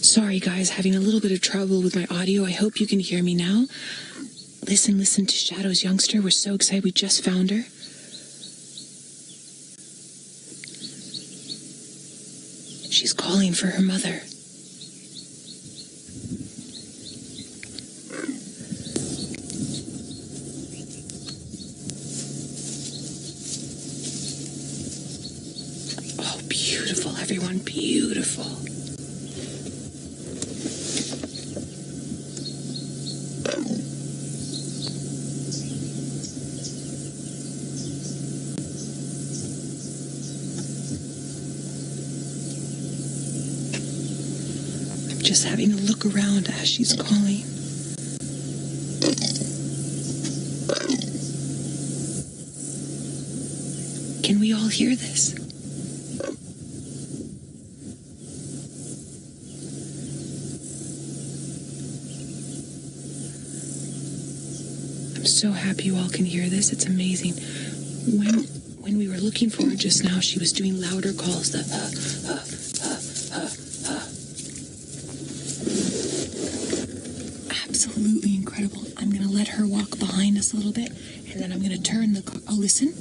Sorry guys, having a little bit of trouble with my audio. I hope you can hear me now. Listen to Shadow's youngster. We're so excited. We just found her. She's calling for her mother. Oh, beautiful, everyone, beautiful. Just having a look around as she's calling. Can we all hear this? I'm so happy you all can hear this. It's amazing. When we were looking for her just now, she was doing louder calls. Absolutely incredible. I'm going to let her walk behind us a little bit, and then I'm going to turn the car. Oh, listen.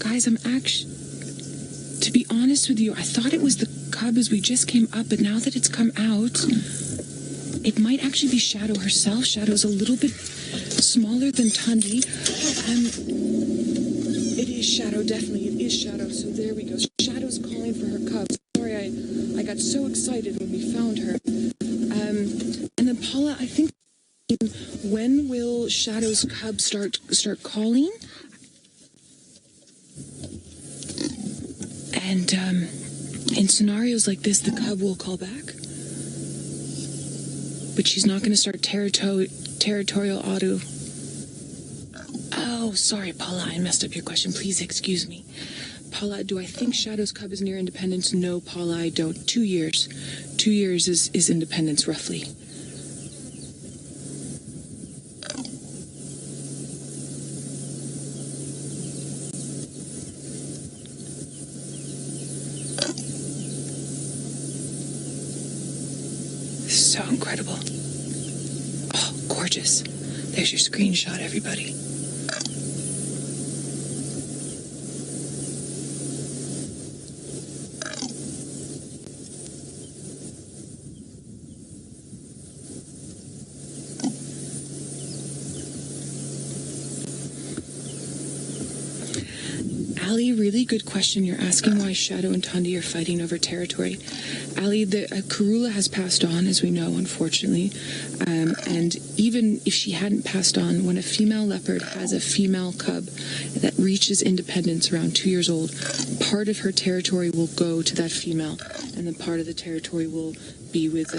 Guys, to be honest with you, I thought it was the cub as we just came up, but now that it's come out, it might actually be Shadow herself. Shadow's a little bit smaller than Tundi. It is Shadow, definitely. It is Shadow. So there we go. Shadow's calling for her cubs. Sorry, I got so excited when we found her. And then Paula, I think, when will Shadow's cub start calling? And in scenarios like this, the cub will call back. But she's not going to start territorial auto. Oh, sorry, Paula, I messed up your question. Please excuse me. Paula, do I think Shadow's cub is near independence? No, Paula, I don't. 2 years. 2 years is independence, roughly. So incredible. Oh, gorgeous. There's your screenshot, everybody. Ali, really good question. You're asking why Shadow and Tundi are fighting over territory. Ali, the Karula has passed on, as we know, unfortunately. And even if she hadn't passed on, when a female leopard has a female cub that reaches independence around 2 years old, part of her territory will go to that female, and then part of the territory will be with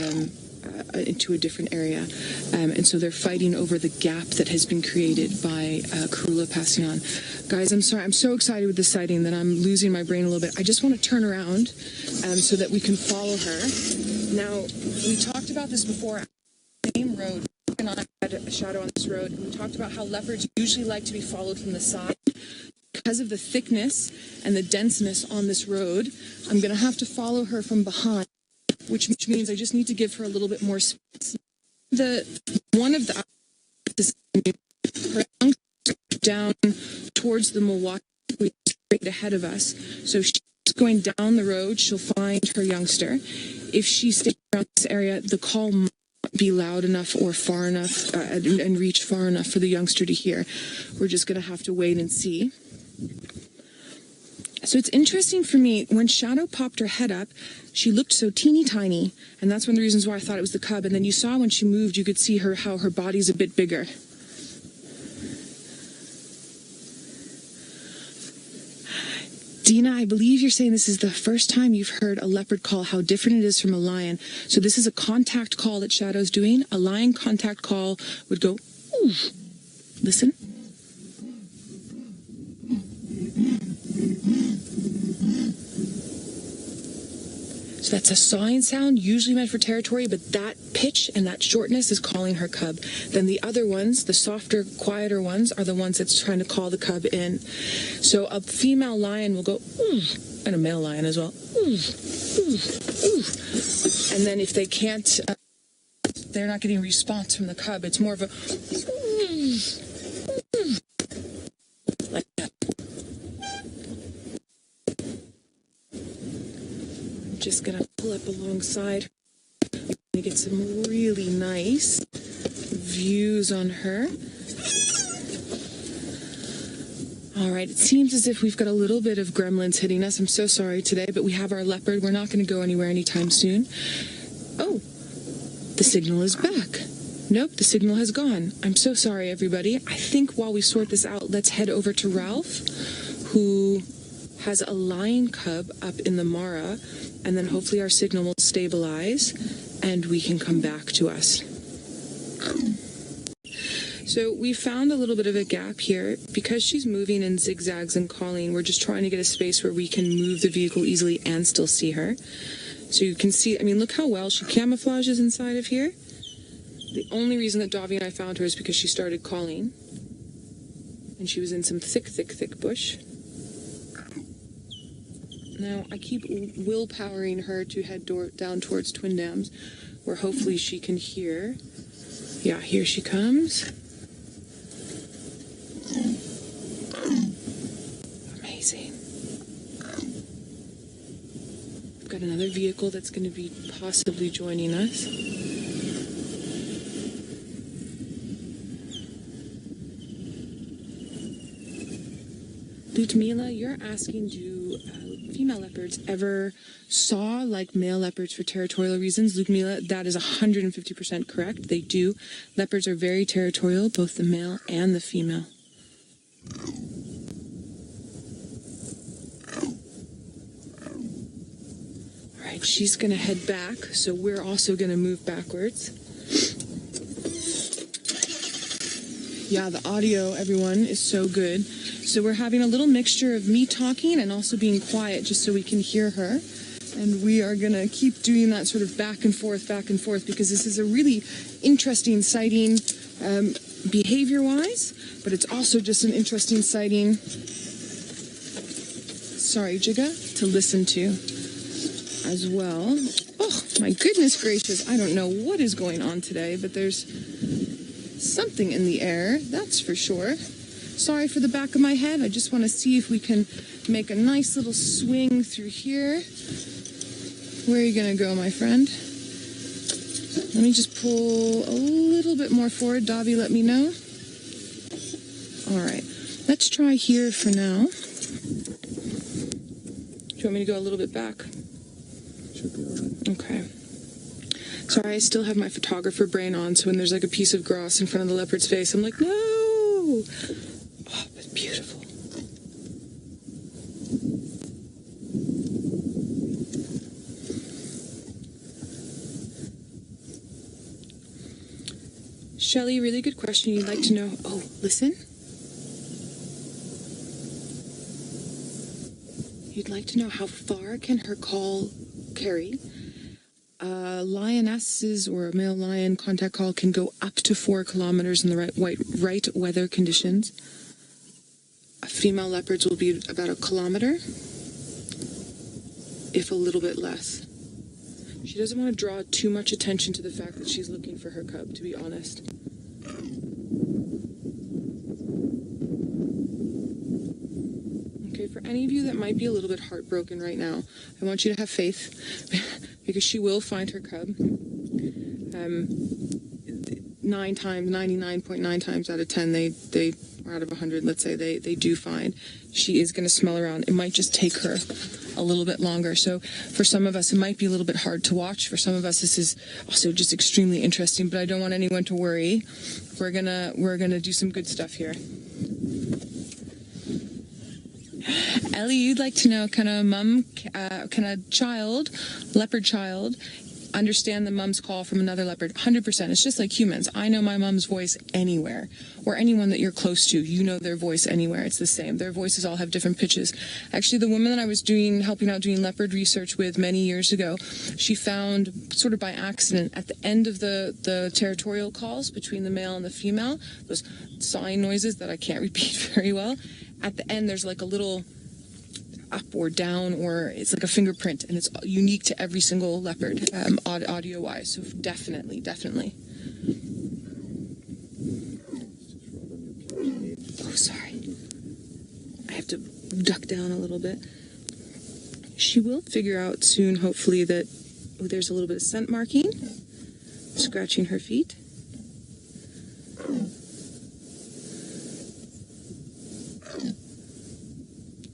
into a different area. And so they're fighting over the gap that has been created by Karula passing on. Guys, I'm sorry. I'm so excited with this sighting that I'm losing my brain a little bit. I just want to turn around so that we can follow her. Now, we talked about this before. Same road. And I had a Shadow on this road. And we talked about how leopards usually like to be followed from the side. Because of the thickness and the denseness on this road, I'm going to have to follow her from behind, which means I just need to give her a little bit more space. One of the her down towards the Milwaukee, straight ahead of us. So she's going down the road. She'll find her youngster. If she stays around this area, the call might be loud enough or far enough and reach far enough for the youngster to hear. We're just going to have to wait and see. So it's interesting for me, when Shadow popped her head up, she looked so teeny tiny, and that's one of the reasons why I thought it was the cub. And then you saw when she moved, you could see how her body's a bit bigger. Dina, I believe you're saying this is the first time you've heard a leopard call, how different it is from a lion. So this is a contact call that Shadow's doing. A lion contact call would go, ooh. Listen. So that's a sawing sound, usually meant for territory, but that pitch and that shortness is calling her cub. Then the other ones, the softer, quieter ones, are the ones that's trying to call the cub in. So a female lion will go, ooh, and a male lion as well, ooh, ooh, ooh. And then if they can't, they're not getting a response from the cub, it's more of a, like that. I'm just going to pull up alongside to get some really nice views on her. All right, it seems as if we've got a little bit of gremlins hitting us. I'm so sorry today, but we have our leopard. We're not going to go anywhere anytime soon. Oh, the signal is back. Nope, the signal has gone. I'm so sorry, everybody. I think while we sort this out, let's head over to Ralph, who has a lion cub up in the Mara, and then hopefully our signal will stabilize and we can come back to us. So we found a little bit of a gap here. Because she's moving in zigzags and calling, we're just trying to get a space where we can move the vehicle easily and still see her. So you can see, I mean, look how well she camouflages inside of here. The only reason that Davi and I found her is because she started calling. And she was in some thick, thick, thick bush. Now, I keep willpowering her to head down towards Twin Dams, where hopefully she can hear. Yeah, here she comes. Amazing. We've got another vehicle that's going to be possibly joining us. Ludmila, you're asking, do female leopards ever saw like male leopards for territorial reasons? Ludmila, that is 150% correct. They do. Leopards are very territorial, both the male and the female. All right, she's going to head back, so we're also going to move backwards. Yeah, the audio, everyone, is so good. So we're having a little mixture of me talking and also being quiet just so we can hear her. And we are going to keep doing that sort of back and forth, because this is a really interesting sighting behavior-wise, but it's also just an interesting sighting, sorry, Jiga, to listen to as well. Oh, my goodness gracious, I don't know what is going on today, but there's something in the air, that's for sure. Sorry for the back of my head. I just want to see if we can make a nice little swing through here. Where are you going to go, my friend? Let me just pull a little bit more forward. Davi, let me know. All right. Let's try here for now. Do you want me to go a little bit back? Should be all right. Okay. Sorry, I still have my photographer brain on, so when there's like a piece of grass in front of the leopard's face, I'm like, no! Oh, but beautiful. Shelley, really good question. You'd like to know, oh, listen. You'd like to know how far can her call carry? Lionesses or a male lion contact call can go up to 4 kilometers in the right weather conditions. Female leopards will be about 1 kilometer, if a little bit less. She doesn't want to draw too much attention to the fact that she's looking for her cub, to be honest. Okay, for any of you that might be a little bit heartbroken right now, I want you to have faith, because she will find her cub. 99.9 times out of 10, they or out of 100, let's say, they do find. She is going to smell around. It might just take her a little bit longer. So for some of us, it might be a little bit hard to watch. For some of us, this is also just extremely interesting, but I don't want anyone to worry. We're gonna do some good stuff here. Ellie, you'd like to know, can a child, leopard child, understand the mom's call from another leopard. 100%. It's just like humans. I know my mom's voice anywhere, or anyone that you're close to. You know their voice anywhere. It's the same. Their voices all have different pitches. Actually, the woman that I was helping out doing leopard research with many years ago, she found, sort of by accident, at the end of the territorial calls between the male and the female, those sawing noises that I can't repeat very well, at the end there's like a little up or down, or it's like a fingerprint, and it's unique to every single leopard, audio wise. So definitely. Oh, sorry, I have to duck down a little bit. She will figure out soon, hopefully, that there's a little bit of scent marking, scratching her feet.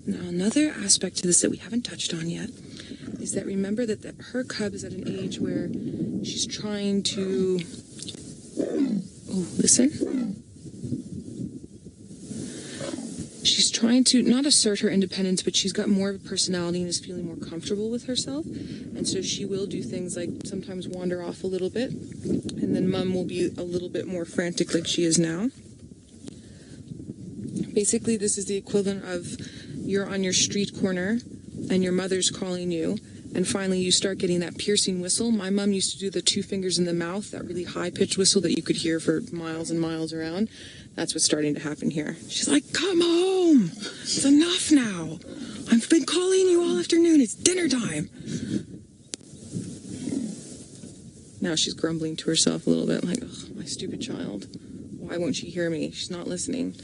Now, another aspect to this that we haven't touched on yet is that remember that her cub is at an age where she's trying to... Oh, listen. She's trying to not assert her independence, but she's got more of a personality and is feeling more comfortable with herself. And so she will do things like sometimes wander off a little bit, and then mom will be a little bit more frantic like she is now. Basically, this is the equivalent of you're on your street corner and your mother's calling you, and finally you start getting that piercing whistle. My mom used to do the 2 fingers in the mouth, that really high-pitched whistle that you could hear for miles and miles around. That's what's starting to happen here. She's like, come home! It's enough now! I've been calling you all afternoon. It's dinner time! Now she's grumbling to herself a little bit, like, ugh, my stupid child. Why won't she hear me? She's not listening.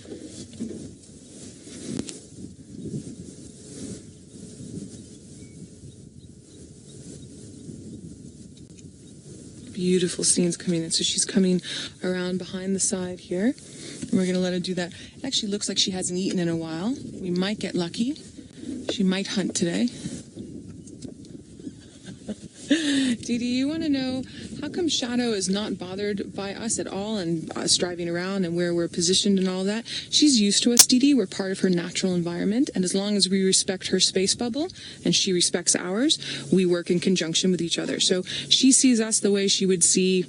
Beautiful scenes coming in. So she's coming around behind the side here, and we're going to let her do that. It actually looks like she hasn't eaten in a while. We might get lucky. She might hunt today. Dee Dee, you want to know how come Shadow is not bothered by us at all and us driving around and where we're positioned and all that? She's used to us, Dee Dee. We're part of her natural environment, and as long as we respect her space bubble and she respects ours, we work in conjunction with each other. So she sees us the way she would see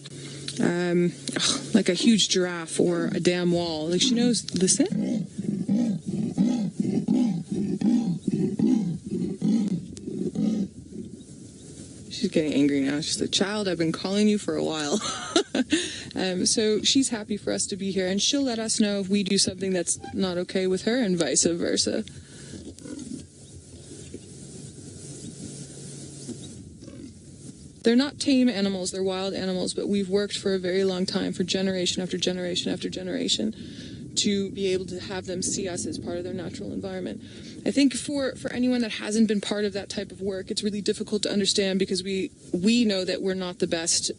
like a huge giraffe or a damn wall. Like she knows, listen. She's getting angry now. She's like, child, I've been calling you for a while. So she's happy for us to be here, and she'll let us know if we do something that's not okay with her, and vice versa. They're not tame animals, they're wild animals, but we've worked for a very long time, for generation after generation after generation, to be able to have them see us as part of their natural environment. I think for anyone that hasn't been part of that type of work, it's really difficult to understand because we know that we're not the best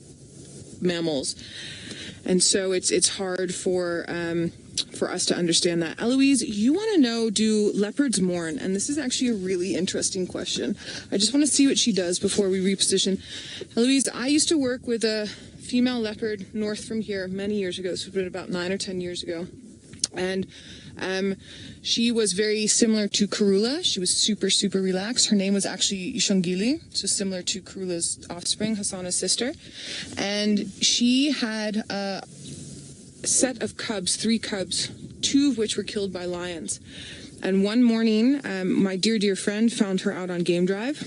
mammals. And so it's hard for us to understand that. Eloise, you want to know, do leopards mourn? And this is actually a really interesting question. I just want to see what she does before we reposition. Eloise, I used to work with a female leopard north from here many years ago. This would have been about 9 or 10 years ago. And she was very similar to Karula. She was super, super relaxed. Her name was actually Ishongili, so similar to Karula's offspring, Hassana's sister. And she had a set of cubs, 3 cubs, 2 of which were killed by lions. And one morning, my dear, dear friend found her out on game drive.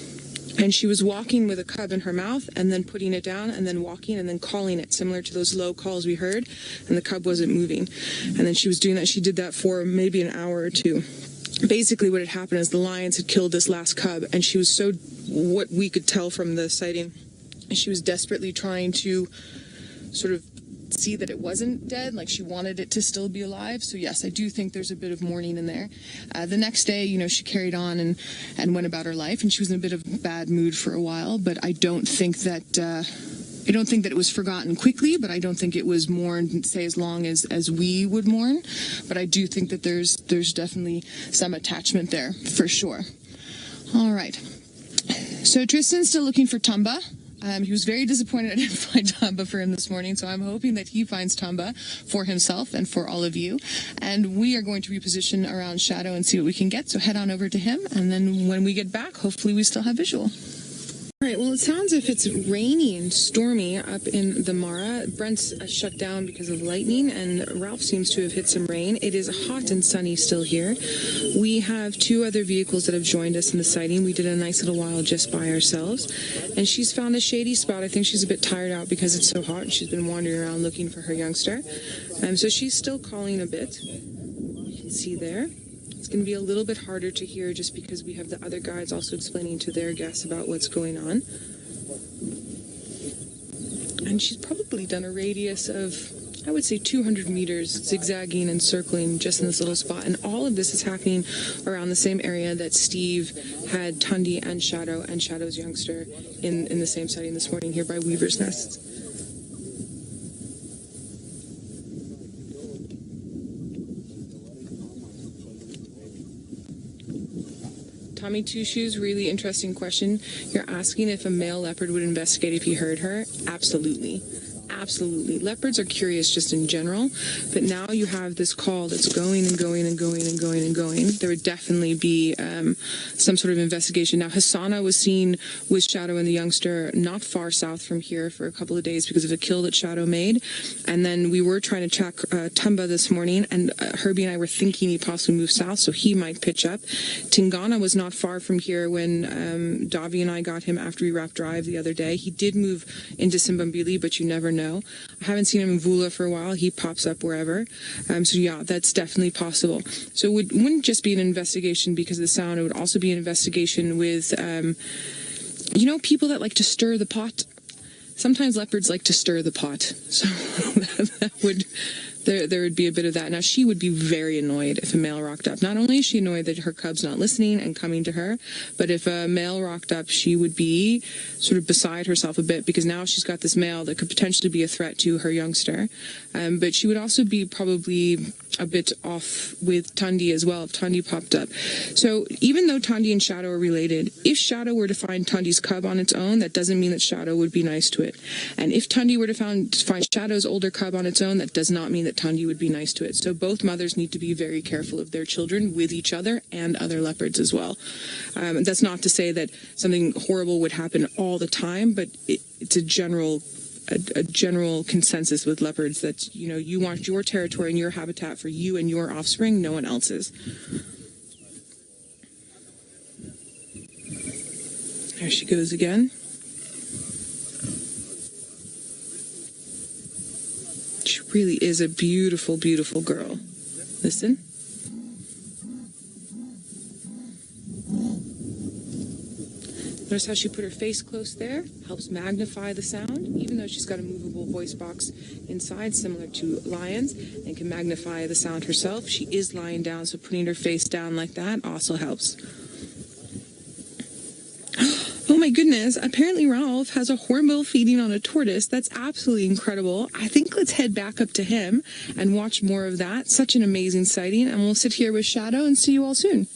And she was walking with a cub in her mouth and then putting it down and then walking and then calling it, similar to those low calls we heard. And the cub wasn't moving. And then she was doing that. She did that for maybe an hour or 2. Basically what had happened is the lions had killed this last cub, and she was so, what we could tell from the sighting, she was desperately trying to sort of see that it wasn't dead, like she wanted it to still be alive. So yes, I do think there's a bit of mourning in there. The next day, you know, she carried on and went about her life, and she was in a bit of bad mood for a while, but I don't think that it was forgotten quickly, but I don't think it was mourned, say, as long as we would mourn. But I do think that there's definitely some attachment there, for sure. All right. So Tristan's still looking for Tumba. He was very disappointed I didn't find Tamba for him this morning, so I'm hoping that he finds Tamba for himself and for all of you. And we are going to reposition around Shadow and see what we can get, so head on over to him, and then when we get back, hopefully we still have visual. All right, well, it sounds if it's rainy and stormy up in the Mara. Brent's shut down because of lightning, and Ralph seems to have hit some rain. It is hot and sunny still here. We have 2 other vehicles that have joined us in the sighting. We did a nice little while just by ourselves, and she's found a shady spot. I think she's a bit tired out because it's so hot, and she's been wandering around looking for her youngster. So she's still calling a bit. You can see there. It's going to be a little bit harder to hear just because we have the other guides also explaining to their guests about what's going on. And she's probably done a radius of, I would say, 200 meters, zigzagging and circling just in this little spot. And all of this is happening around the same area that Steve had Tundi and Shadow's youngster in the same sighting this morning here by Weaver's Nests. Tommy Two Shoes, really interesting question. You're asking if a male leopard would investigate if he heard her? Absolutely. Absolutely. Leopards are curious just in general, but now you have this call that's going and going and going and going and going. There would definitely be some sort of investigation. Now, Hassana was seen with Shadow and the youngster not far south from here for a couple of days because of a kill that Shadow made. And then we were trying to track Tumba this morning, and Herbie and I were thinking he possibly moved south, so he might pitch up. Tingana was not far from here when Davi and I got him after we wrapped drive the other day. He did move into Simbambili, but you never know. I haven't seen him in Vula for a while. He pops up wherever. So yeah, that's definitely possible. So it wouldn't just be an investigation because of the sound. It would also be an investigation with, people that like to stir the pot. Sometimes leopards like to stir the pot. So there would be a bit of that. Now, she would be very annoyed if a male rocked up. Not only is she annoyed that her cub's not listening and coming to her, but if a male rocked up, she would be sort of beside herself a bit because now she's got this male that could potentially be a threat to her youngster. But she would also be probably a bit off with Tundi as well if Tundi popped up. So even though Tundi and Shadow are related, if Shadow were to find Tundi's cub on its own, that doesn't mean that Shadow would be nice to it. And if Tundi were to find Shadow's older cub on its own, that does not mean that Tundi would be nice to it. So both mothers need to be very careful of their children with each other and other leopards as well. That's not to say that something horrible would happen all the time, but it's a general consensus with leopards that, you want your territory and your habitat for you and your offspring, no one else's. There she goes again. She really is a beautiful, beautiful girl. Listen. Notice how she put her face close there, helps magnify the sound, even though she's got a movable voice box inside, similar to lions, and can magnify the sound herself. She is lying down, so putting her face down like that also helps. Oh my goodness, apparently Ralph has a hornbill feeding on a tortoise. That's absolutely incredible. I think let's head back up to him and watch more of that. Such an amazing sighting, and we'll sit here with Shadow and see you all soon.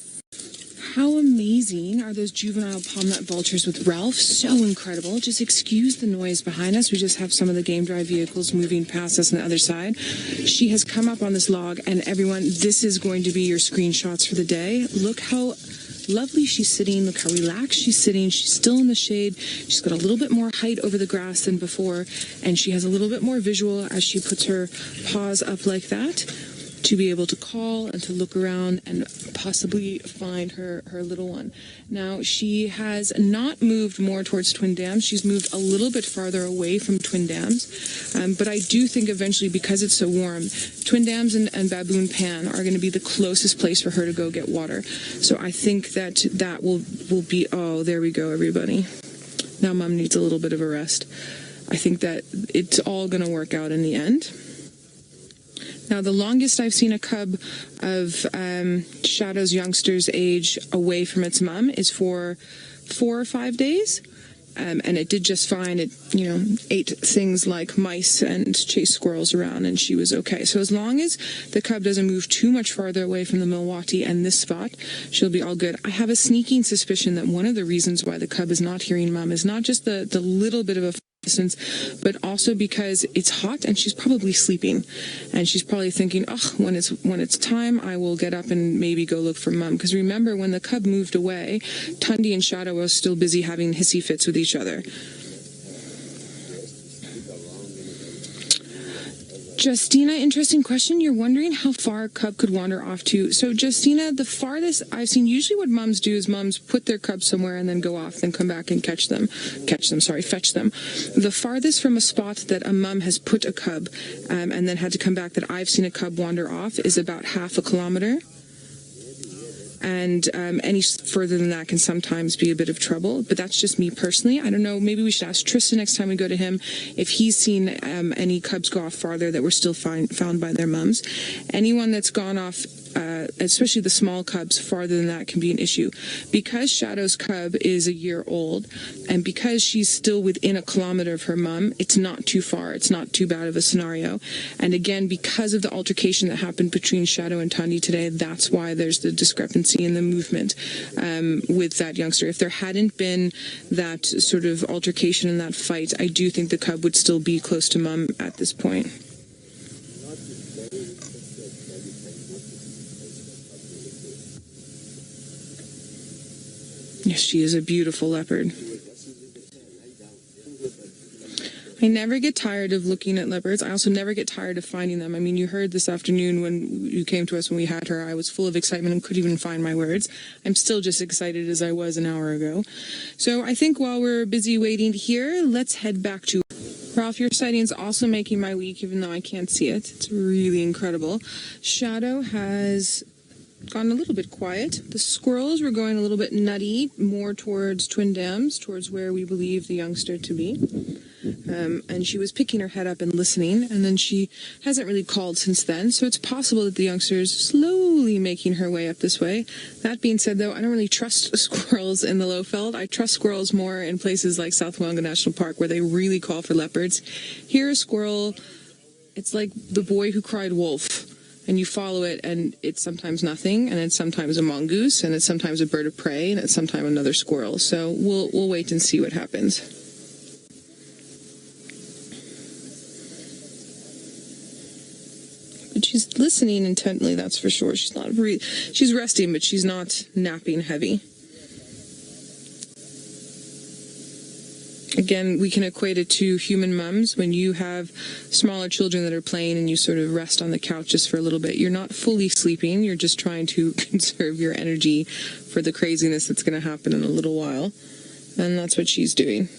How amazing are those juvenile palm-nut vultures with Ralph? So incredible. Just excuse the noise behind us. We just have some of the game drive vehicles moving past us on the other side. She has come up on this log, and everyone, this is going to be your screenshots for the day. Look how lovely she's sitting. Look how relaxed she's sitting. She's still in the shade. She's got a little bit more height over the grass than before, and she has a little bit more visual as she puts her paws up like that to be able to call and to look around and possibly find her little one. Now, she has not moved more towards Twin Dams. She's moved a little bit farther away from Twin Dams. But I do think eventually, because it's so warm, Twin Dams and Baboon Pan are going to be the closest place for her to go get water. So I think that will be, oh, there we go, everybody. Now Mom needs a little bit of a rest. I think that it's all going to work out in the end. Now, the longest I've seen a cub of Shadow's youngster's age away from its mom is for 4 or 5 days. And it did just fine. It, ate things like mice and chased squirrels around, and she was okay. So as long as the cub doesn't move too much farther away from the Milwaukee and this spot, she'll be all good. I have a sneaking suspicion that one of the reasons why the cub is not hearing mom is not just the little bit of a distance, but also because it's hot and she's probably sleeping, and she's probably thinking, oh, when it's time, I will get up and maybe go look for mom. Because remember, when the cub moved away, Tundi and Shadow were still busy having hissy fits with each other. Justina, interesting question. You're wondering how far a cub could wander off to. So, Justina, the farthest I've seen, usually what mums do is mums put their cubs somewhere and then go off, then come back and fetch them. The farthest from a spot that a mum has put a cub and then had to come back that I've seen a cub wander off is about half a kilometer. And any further than that can sometimes be a bit of trouble. But that's just me personally. I don't know. Maybe we should ask Tristan next time we go to him if he's seen any cubs go off farther that were still found by their mums. Anyone that's gone off, especially the small cubs, farther than that can be an issue. Because Shadow's cub is a year old, and because she's still within a kilometer of her mum, it's not too far. It's not too bad of a scenario. And again, because of the altercation that happened between Shadow and Tundi today, that's why there's the discrepancy in the movement with that youngster. If there hadn't been that sort of altercation in that fight, I do think the cub would still be close to mum at this point. Yes, she is a beautiful leopard. I never get tired of looking at leopards. I also never get tired of finding them. I mean, you heard this afternoon when you came to us when we had her, I was full of excitement and couldn't even find my words. I'm still just excited as I was an hour ago. So I think while we're busy waiting here, let's head back to Ralph. Your sighting is also making my week, even though I can't see it. It's really incredible. Shadow has gone a little bit quiet. The squirrels were going a little bit nutty, more towards Twin Dams, towards where we believe the youngster to be. And she was picking her head up and listening, and then she hasn't really called since then, so it's possible that the youngster is slowly making her way up this way. That being said, though, I don't really trust squirrels in the Lowveld. I trust squirrels more in places like South Wollonga National Park, where they really call for leopards. Here, a squirrel, it's like the boy who cried wolf. And you follow it, and it's sometimes nothing, and it's sometimes a mongoose, and it's sometimes a bird of prey, and it's sometimes another squirrel. So we'll wait and see what happens. But she's listening intently, that's for sure. She's resting, but she's not napping heavy. Again, we can equate it to human mums. When you have smaller children that are playing and you sort of rest on the couch just for a little bit, you're not fully sleeping. You're just trying to conserve your energy for the craziness that's going to happen in a little while. And that's what she's doing.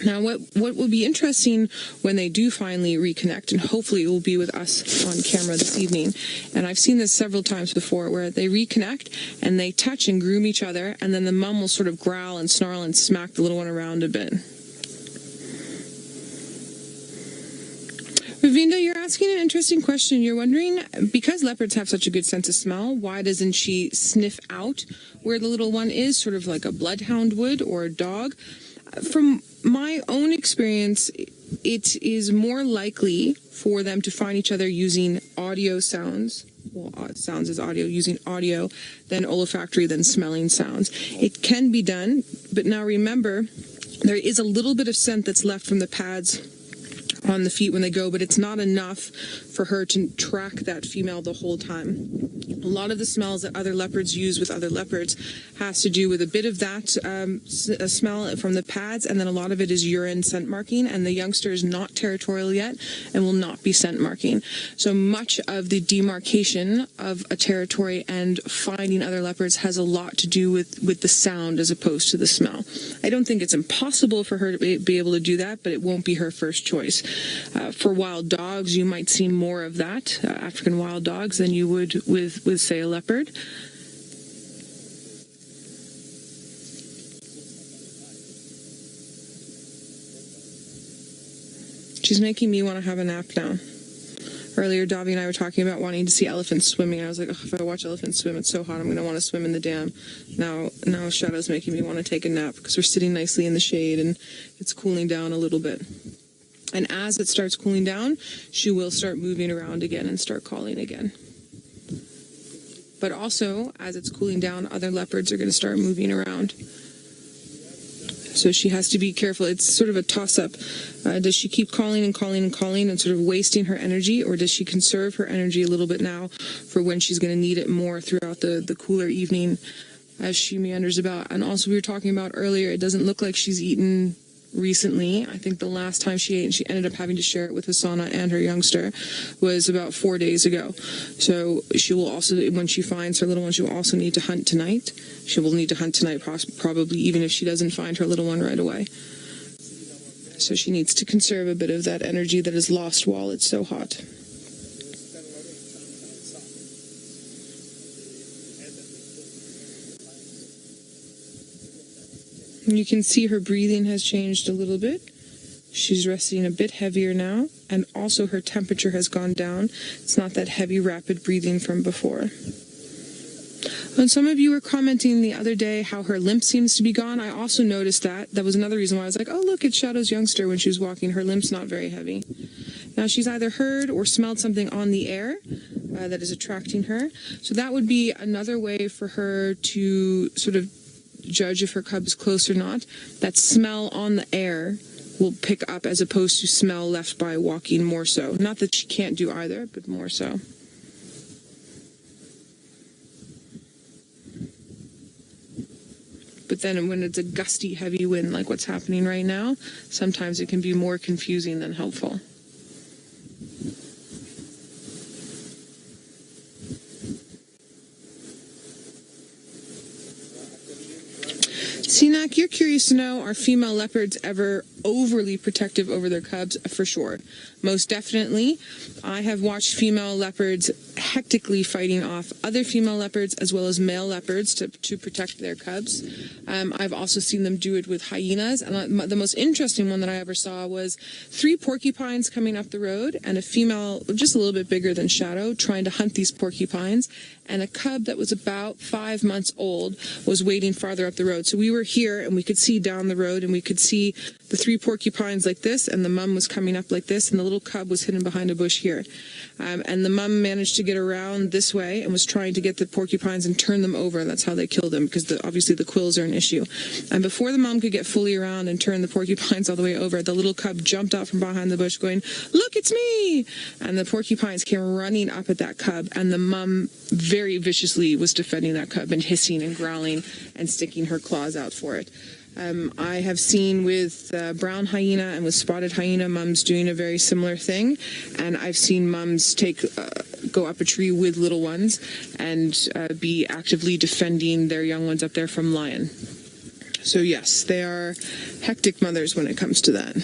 Now, what will be interesting when they do finally reconnect, and hopefully it will be with us on camera this evening, and I've seen this several times before, where they reconnect and they touch and groom each other, and then the mum will sort of growl and snarl and smack the little one around a bit. Ravinda, you're asking an interesting question. You're wondering, because leopards have such a good sense of smell, why doesn't she sniff out where the little one is, sort of like a bloodhound would, or a dog? From my own experience, it is more likely for them to find each other using audio sounds. Well, sounds is audio, using audio, than olfactory, than smelling sounds. It can be done, but now remember, there is a little bit of scent that's left from the pads on the feet when they go, but it's not enough for her to track that female the whole time. A lot of the smells that other leopards use with other leopards has to do with a bit of that smell from the pads, and then a lot of it is urine scent marking, and the youngster is not territorial yet and will not be scent marking. So much of the demarcation of a territory and finding other leopards has a lot to do with the sound as opposed to the smell. I don't think it's impossible for her to be able to do that, but it won't be her first choice. For wild dogs, you might see more of that, African wild dogs, than you would with say, a leopard. She's making me want to have a nap now. Earlier, Davi and I were talking about wanting to see elephants swimming. I was like, oh, if I watch elephants swim, it's so hot, I'm going to want to swim in the dam. Now Shadow's making me want to take a nap because we're sitting nicely in the shade and it's cooling down a little bit. And as it starts cooling down, she will start moving around again and start calling again. But also, as it's cooling down, other leopards are going to start moving around. So she has to be careful. It's sort of a toss-up. Does she keep calling and calling and calling and sort of wasting her energy, or does she conserve her energy a little bit now for when she's going to need it more throughout the cooler evening as she meanders about? And also, we were talking about earlier, it doesn't look like she's eaten recently. I think the last time she ate, and she ended up having to share it with Hasana and her youngster, was about 4 days ago. So she will also, when she finds her little one, she will also need to hunt tonight. She will need to hunt tonight, probably even if she doesn't find her little one right away. So she needs to conserve a bit of that energy that is lost while it's so hot. You can see her breathing has changed a little bit. She's resting a bit heavier now, and also her temperature has gone down. It's not that heavy, rapid breathing from before. And some of you were commenting the other day how her limp seems to be gone. I also noticed that. That was another reason why I was like, oh, look, it's Shadow's youngster when she was walking. Her limp's not very heavy. Now, she's either heard or smelled something on the air that is attracting her. So that would be another way for her to sort of judge if her cub is close or not. That smell on the air will pick up as opposed to smell left by walking more so. Not that she can't do either, but more so. But then when it's a gusty, heavy wind like what's happening right now, sometimes it can be more confusing than helpful. Sinak, you're curious to know, are female leopards ever overly protective over their cubs? For sure. Most definitely. I have watched female leopards hectically fighting off other female leopards as well as male leopards to protect their cubs. I've also seen them do it with hyenas. And the most interesting one that I ever saw was 3 porcupines coming up the road and a female just a little bit bigger than Shadow trying to hunt these porcupines. And a cub that was about 5 months old was waiting farther up the road. So we were here and we could see down the road and we could see the 3 porcupines like this, and the mum was coming up like this, and the little cub was hidden behind a bush here. And the mum managed to get around this way and was trying to get the porcupines and turn them over. That's how they killed them, because obviously the quills are an issue. And before the mum could get fully around and turn the porcupines all the way over, the little cub jumped out from behind the bush going, "Look, it's me!" And the porcupines came running up at that cub, and the mum very viciously was defending that cub and hissing and growling and sticking her claws out for it. I have seen with brown hyena and with spotted hyena, mums doing a very similar thing, and I've seen mums go up a tree with little ones and be actively defending their young ones up there from lion. So yes, they are hectic mothers when it comes to that.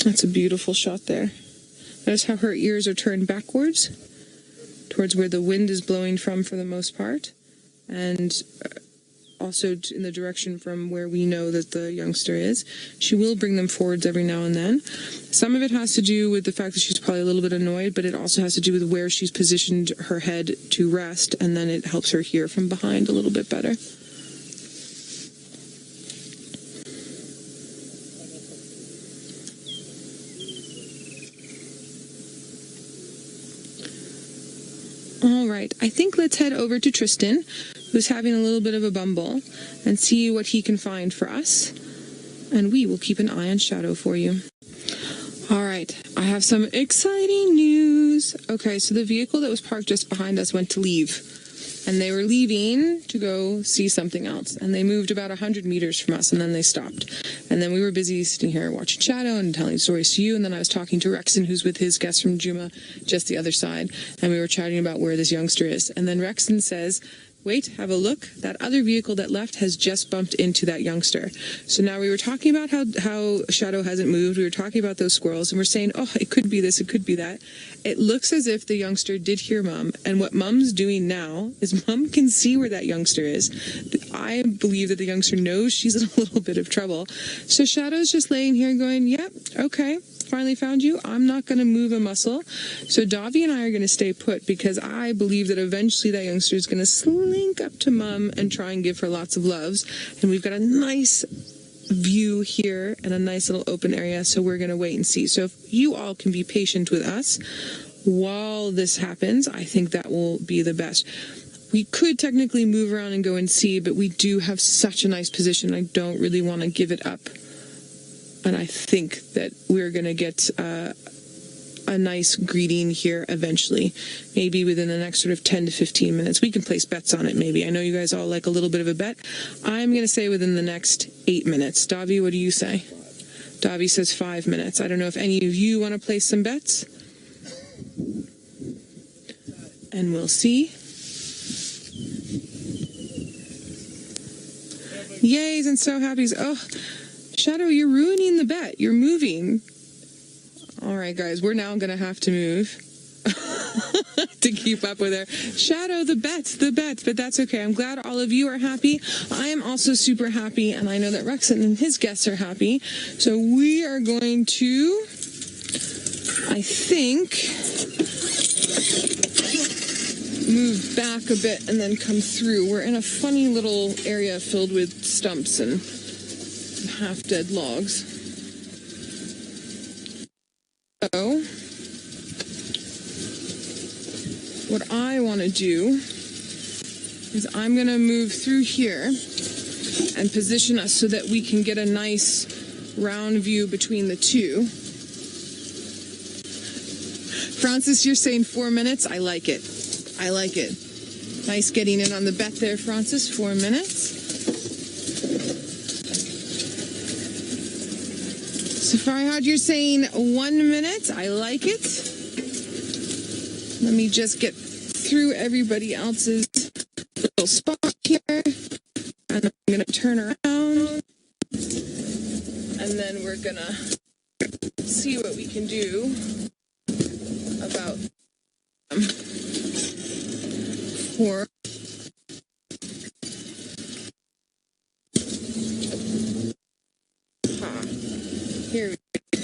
That's a beautiful shot there. Notice how her ears are turned backwards towards where the wind is blowing from for the most part, and also in the direction from where we know that the youngster is. She will bring them forwards every now and then. Some of it has to do with the fact that she's probably a little bit annoyed, but it also has to do with where she's positioned her head to rest, and then it helps her hear from behind a little bit better. All right, I think let's head over to Tristan, who's having a little bit of a bumble, and see what he can find for us. And we will keep an eye on Shadow for you. All right, I have some exciting news. Okay, so the vehicle that was parked just behind us went to leave. And they were leaving to go see something else. And they moved about 100 meters from us, and then they stopped. And then we were busy sitting here watching Shadow and telling stories to you. And then I was talking to Rexon, who's with his guest from Djuma, just the other side. And we were chatting about where this youngster is. And then Rexon says, wait, have a look. That other vehicle that left has just bumped into that youngster. So now we were talking about how Shadow hasn't moved. We were talking about those squirrels, and we're saying, oh, it could be this, it could be that. It looks as if the youngster did hear Mum, and what Mum's doing now is Mum can see where that youngster is. I believe that the youngster knows she's in a little bit of trouble. So Shadow's just laying here going, yep, okay. Finally found you. I'm not going to move a muscle. So Davi and I are going to stay put, because I believe that eventually that youngster is going to slink up to Mum and try and give her lots of loves. And we've got a nice view here and a nice little open area, so we're going to wait and see. So if you all can be patient with us while this happens, I think that will be the best. We could technically move around and go and see, but we do have such a nice position. I don't really want to give it up. And I think that we're going to get a nice greeting here eventually, maybe within the next sort of 10 to 15 minutes. We can place bets on it, maybe. I know you guys all like a little bit of a bet. I'm going to say within the next 8 minutes. Davi, what do you say? Davi says 5 minutes. I don't know if any of you want to place some bets. And we'll see. Yays and so happy. Oh, Shadow, you're ruining the bet. You're moving. All right, guys, we're now going to have to move to keep up with her. Shadow, the bets, but that's okay. I'm glad all of you are happy. I am also super happy, and I know that Rexon and his guests are happy. So we are going to, I think, move back a bit and then come through. We're in a funny little area filled with stumps and half-dead logs. So, what I want to do is I'm going to move through here and position us so that we can get a nice round view between the two. Francis, you're saying 4 minutes? I like it. I like it. Nice getting in on the bet there, Francis. 4 minutes. Safari, you're saying 1 minute. I like it. Let me just get through everybody else's little spot here. And I'm going to turn around. And then we're going to see what we can do about for here we go.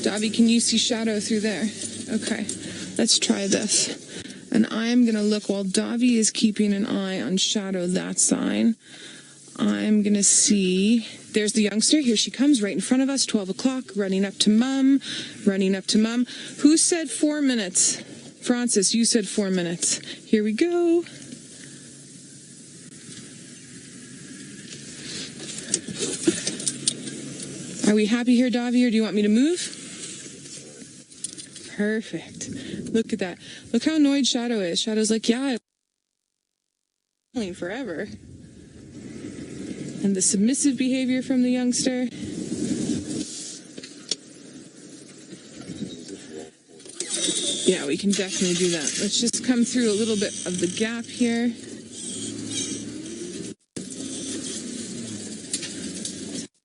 Davi, can you see Shadow through there? Okay, let's try this. And I'm going to look while Davi is keeping an eye on Shadow, that sign. I'm going to see, there's the youngster. Here she comes right in front of us, 12 o'clock, running up to Mum. Who said 4 minutes? Francis, you said 4 minutes. Here we go. Are we happy here, Davi, or do you want me to move? Perfect. Look at that. Look how annoyed Shadow is. Shadow's like, yeah, I'm forever. And the submissive behavior from the youngster. Yeah, we can definitely do that. Let's just come through a little bit of the gap here.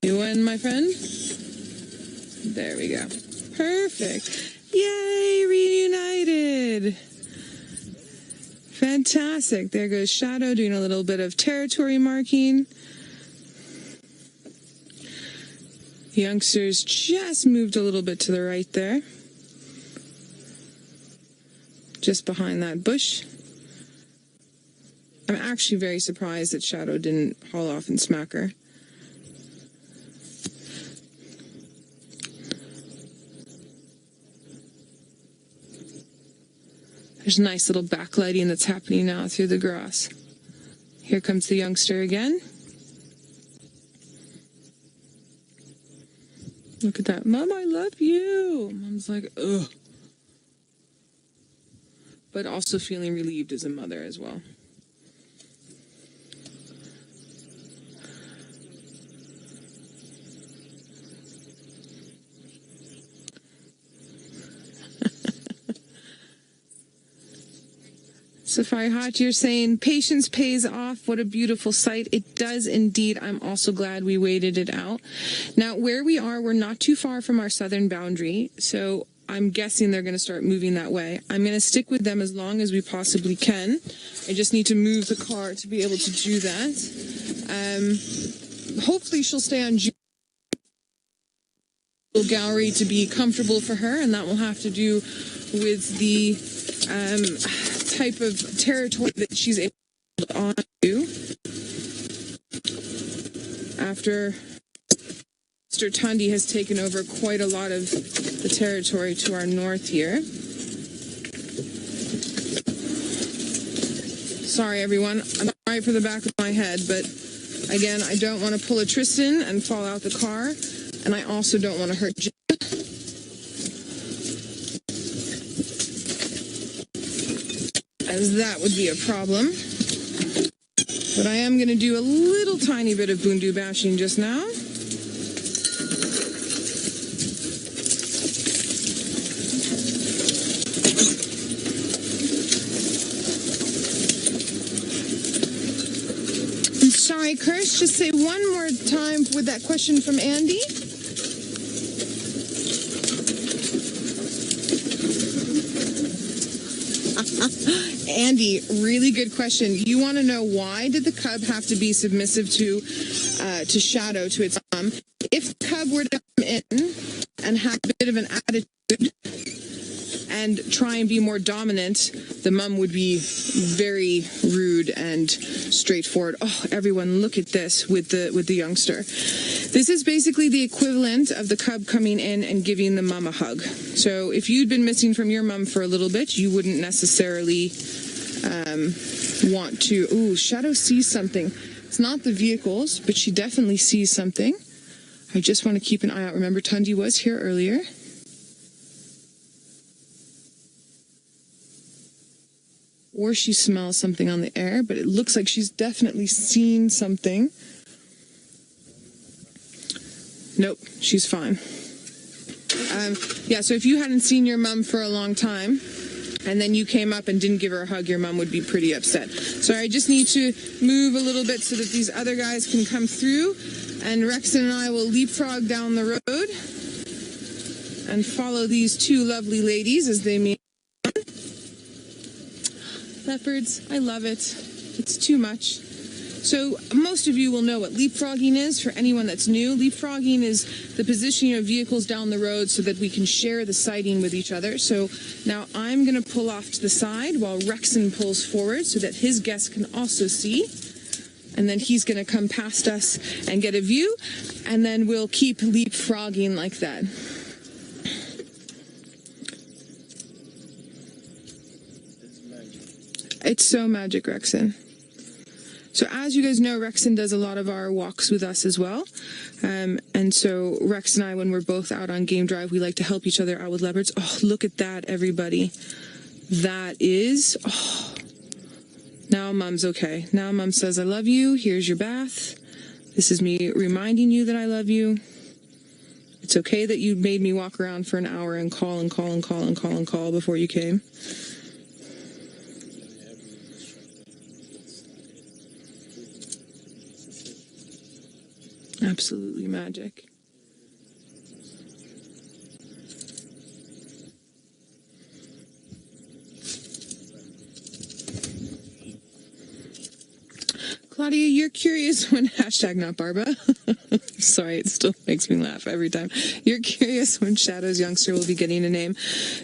You win, my friend. There we go. Perfect. Yay, reunited. Fantastic. There goes Shadow doing a little bit of territory marking. The youngsters just moved a little bit to the right there. Just behind that bush. I'm actually very surprised that Shadow didn't haul off and smack her. There's a nice little backlighting that's happening now through the grass. Here comes the youngster again. Look at that. Mom, I love you. Mom's like, ugh. But also feeling relieved as a mother as well. Safari Hot, you're saying patience pays off. What a beautiful sight. It does indeed. I'm also glad we waited it out. Now, where we are, we're not too far from our southern boundary, so I'm guessing they're going to start moving that way. I'm going to stick with them as long as we possibly can. I just need to move the car to be able to do that. Hopefully she'll stay on Djuma gallery to be comfortable for her, and that will have to do with the type of territory that she's able to hold on to after Mr. Tundi has taken over quite a lot of the territory to our north here. Sorry, everyone. I'm sorry for the back of my head, but again, I don't want to pull a Tristan and fall out the car, and I also don't want to hurt Jim. As that would be a problem. But I am going to do a little tiny bit of bundu bashing just now. I'm sorry, Kirsch, just say one more time with that question from Andy. Andy, really good question. You want to know why did the cub have to be submissive to Shadow, to its mom? If the cub were to come in and have a bit of an attitude and try and be more dominant, the mom would be very rude and straightforward. Oh, everyone, look at this with the youngster. This is basically the equivalent of the cub coming in and giving the mom a hug. So if you'd been missing from your mom for a little bit, you wouldn't necessarily want to. Ooh, Shadow sees something. It's not the vehicles, but she definitely sees something. I just want to keep an eye out. Remember, Tundi was here earlier. Or she smells something on the air, but it looks like she's definitely seen something. Nope, she's fine. Yeah, so if you hadn't seen your mom for a long time, and then you came up and didn't give her a hug, your mom would be pretty upset. So I just need to move a little bit so that these other guys can come through, and Rexon and I will leapfrog down the road and follow these two lovely ladies as they meet. Leopards, I love it. It's too much. So most of you will know what leapfrogging is. For anyone that's new, leapfrogging is the positioning of vehicles down the road so that we can share the sighting with each other. So now I'm going to pull off to the side while Rexon pulls forward so that his guests can also see. And then he's going to come past us and get a view. And then we'll keep leapfrogging like that. It's so magic, Rexon. So as you guys know, Rexon does a lot of our walks with us as well. And so Rex and I, when we're both out on game drive, we like to help each other out with leopards. Oh, look at that, everybody. That is... Oh. Now Mom's okay. Now Mom says, I love you. Here's your bath. This is me reminding you that I love you. It's okay that you made me walk around for an hour and call and call and call and call and call before you came. Absolutely magic. Claudia, you're curious when hashtag not Barba. Sorry, it still makes me laugh every time. You're curious when Shadow's youngster will be getting a name.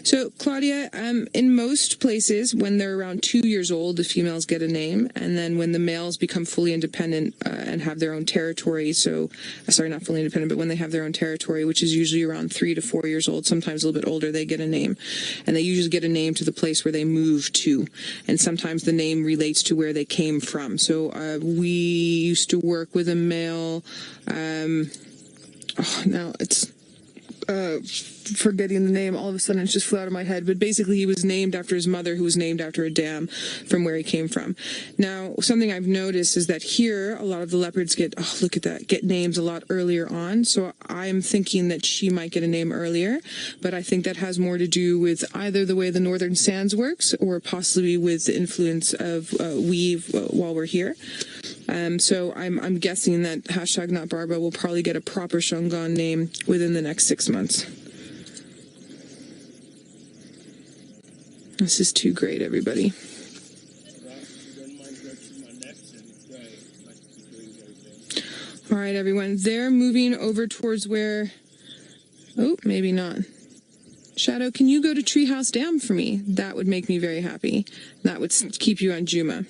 So, Claudia, in most places, when they're around 2 years old, the females get a name. And then when the males become fully independent and have their own territory, so, sorry, not fully independent, but when they have their own territory, which is usually around 3 to 4 years old, sometimes a little bit older, they get a name. And they usually get a name to the place where they move to. And sometimes the name relates to where they came from. So, we used to work with a male, now it's forgetting the name, all of a sudden it just flew out of my head, but basically he was named after his mother, who was named after a dam from where he came from. Now, something I've noticed is that here, a lot of the leopards get, oh, look at that, get names a lot earlier on, so I'm thinking that she might get a name earlier, but I think that has more to do with either the way the Northern Sands works, or possibly with the influence of weave while we're here. So I'm guessing that hashtag not Barba will probably get a proper Shongan name within the next 6 months. This is too great, everybody. All right, everyone. They're moving over towards where... Oh, maybe not. Shadow, can you go to Treehouse Dam for me? That would make me very happy. That would keep you on Djuma.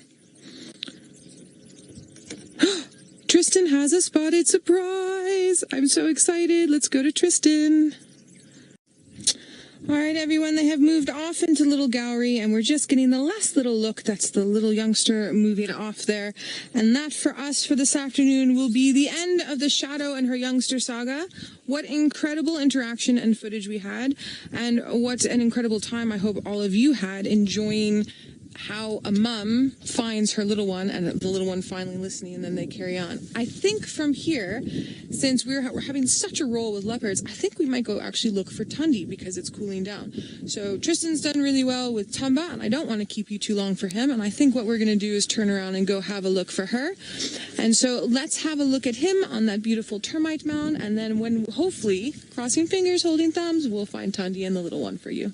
Tristan has a spotted surprise. I'm so excited. Let's go to Tristan. All right, everyone, they have moved off into little gallery, and we're just getting the last little look. That's the little youngster moving off there. And that, for us, for this afternoon, will be the end of the Shadow and her youngster saga. What incredible interaction and footage we had, and what an incredible time I hope all of you had enjoying how a mum finds her little one and the little one finally listening, and then they carry on. I think from here, since we're having such a roll with leopards, I think we might go actually look for Tundi because it's cooling down. So Tristan's done really well with Tumba, and I don't want to keep you too long for him, and I think what we're going to do is turn around and go have a look for her. And so let's have a look at him on that beautiful termite mound, and then when hopefully, crossing fingers, holding thumbs, we'll find Tundi and the little one for you.